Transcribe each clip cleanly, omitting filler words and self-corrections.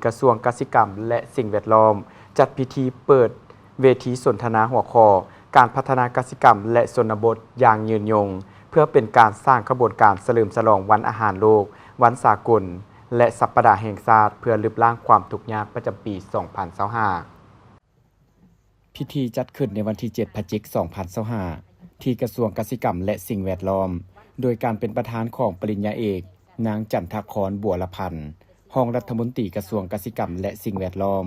กระทรวงกสิกรรมและสิ่งแวดล้อมจัดพิธีเปิดเวทีสนทนาหัวข้อการพัฒนากสิกรรมและชนบทอย่างยืนยงเพื่อเป็นการสร้างขบวนการเฉลิมฉลองวันอาหารโลกวันสากลและสัปดาห์แห่งชาติเพื่อลดล้างความทุกข์ยากประจำปี 2025 พิธีจัดขึ้นในวันที่ 7 พฤศจิกายน 2025 ที่กระทรวงกสิกรรมและสิ่งแวดล้อมโดยการเป็นประธานของปริญญาเอกนางจันทครบัวละพันธ์รองรัฐมนตรีกระทรวงกสิกรรมและสิ่งแวดล้อม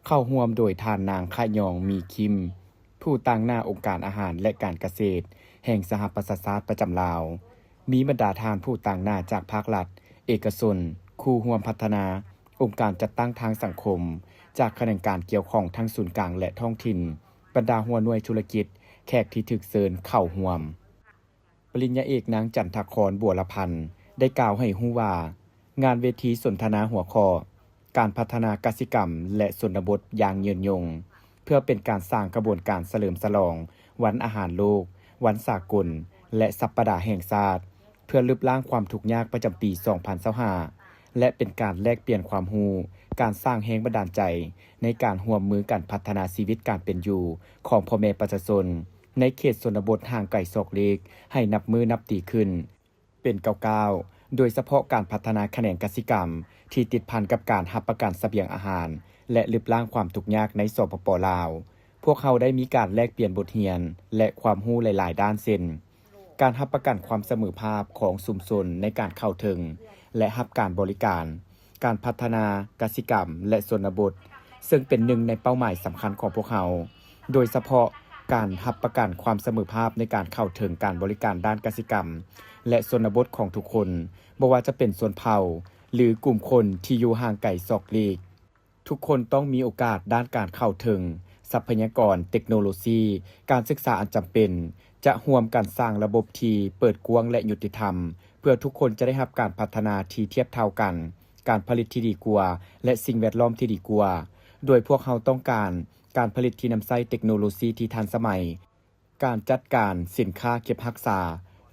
เข้าร่วมโดยท่านนางขะยองมีคิมผู้ตั้งหน้าองค์การอาหารและการเกษตรแห่งสหประชาชาติประจำลาวมีบรรดาทานผู้ตั้งหน้าจากภาครัฐเอกชนคู่ร่วมพัฒนาองค์การจัดตั้งทางสังคมจากคณะการเกี่ยวข้องทั้งศูนย์กลางและท้องถิ่นบรรดาหัวหน่วยธุรกิจแขกที่ถึกเชิญเข้าร่วมปริญญาเอกนางจันทครบัวละพันธ์ได้กล่าวให้ฮู้ว่างานเวทีสนทนาหัวข้อการพัฒนากสิกรรมและชนบทอย่างยืนยงเพื่อเป็นการสร้างกระบวนการเฉลิมฉลองวันอาหารโลกวันสากลและสัปดาห์แห่งชาติเพื่อลดล้างความทุกข์ยากประจำปี 2025 และเป็นการแลกเปลี่ยนความรู้การสร้างแรงบันดาลใจในการร่วมมือกันพัฒนาชีวิตการเป็นอยู่ของพ่อแม่ประชาชนในเขตชนบทห่างไกลซอกเล็กให้นับมือนับตีขึ้นเป็นก้าวๆโดยเฉพาะการพัฒนาแขนงกสิกรรมที่ติดพันกับการรับประกันเสบียงอาหารและลดล้างความทุกข์ยากในสปป.ลาวพวกเขาได้มีการแลกเปลี่ยนบทเรียนและความรู้หลายๆด้านเช่นการรับประกันความเสมอภาพของชุมชนในการเข้าถึงและรับการบริการการพัฒนากสิกรรมและชนบทซึ่งเป็นหนึ่งในเป้าหมายสำคัญของพวกเขาโดยเฉพาะการรับประกันความเสมอภาพในการเข้าถึงการบริการด้านกสิกรรมและชนบทของทุกคนบ่ว่าจะเป็นชนเผ่าหรือกลุ่มคนที่อยู่ห่างไกลซอกเล็กทุกคนต้องมีโอกาสด้านการเข้าถึงทรัพยากรเทคโนโลยีการศึกษาอันจำเป็นจะร่วมกันสร้างระบบที่เปิดกว้างและยุติธรรมเพื่อทุกคนจะได้รับการพัฒนาที่เทียบเท่ากันการผลิตที่ดีกว่าและสิ่งแวดล้อมที่ดีกว่าโดยพวกเขาต้องการการผลิตที่นำใช้เทคโนโลยีที่ทันสมัยการจัดการสินค้าเก็บรักษา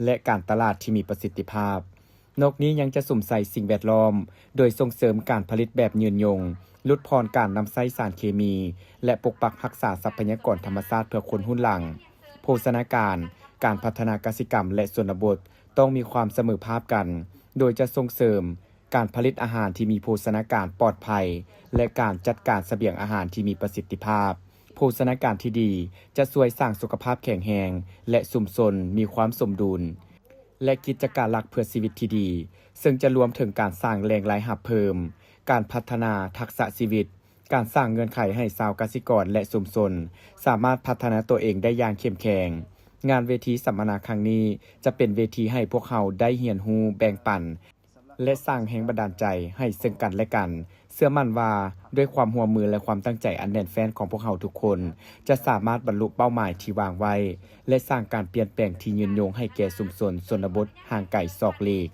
และการตลาดที่มีประสิทธิภาพนอกนี้ยังจะสุ่มใส่สิ่งแวดล้อมโดยส่งเสริมการผลิตแบบยืนยงลดพรการนำใช้สารเคมีและปกปักรักษาทรัพยากรธรรมชาติเพื่อคนรุ่นหลังโภชนาการพัฒนากสิกรรมและชนบทต้องมีความเสมอภาพกันโดยจะส่งเสริมการผลิตอาหารที่มีโภชนาการปลอดภัยและการจัดการเสบียงอาหารที่มีประสิทธิภาพโภชนาการที่ดีจะช่วยสร้างสุขภาพแข็งแรงและชุมชนมีความสมดุลและกิจการหลักเพื่อชีวิตที่ดีซึ่งจะรวมถึงการสร้างแหล่งรายรับเพิ่มการพัฒนาทักษะชีวิตการสร้างเงื่อนไขให้ชาวกสิกรและชุมชนสามารถพัฒนาตัวเองได้อย่างเข้มแข็งงานเวทีสัมมนาครั้งนี้จะเป็นเวทีให้พวกเขาได้เรียนรู้แบ่งปันและสร้างแรงบันดาลใจให้ซึ่งกันและกันเชื่อมั่นว่าด้วยความร่วมมือและความตั้งใจอันแน่นแฟ้นของพวกเขาทุกคนจะสามารถบรรลุเป้าหมายที่วางไว้และสร้างการเปลี่ยนแปลงที่ยืนยงให้แก่ชุมชนชนบทห่างไกลซอกเล็ก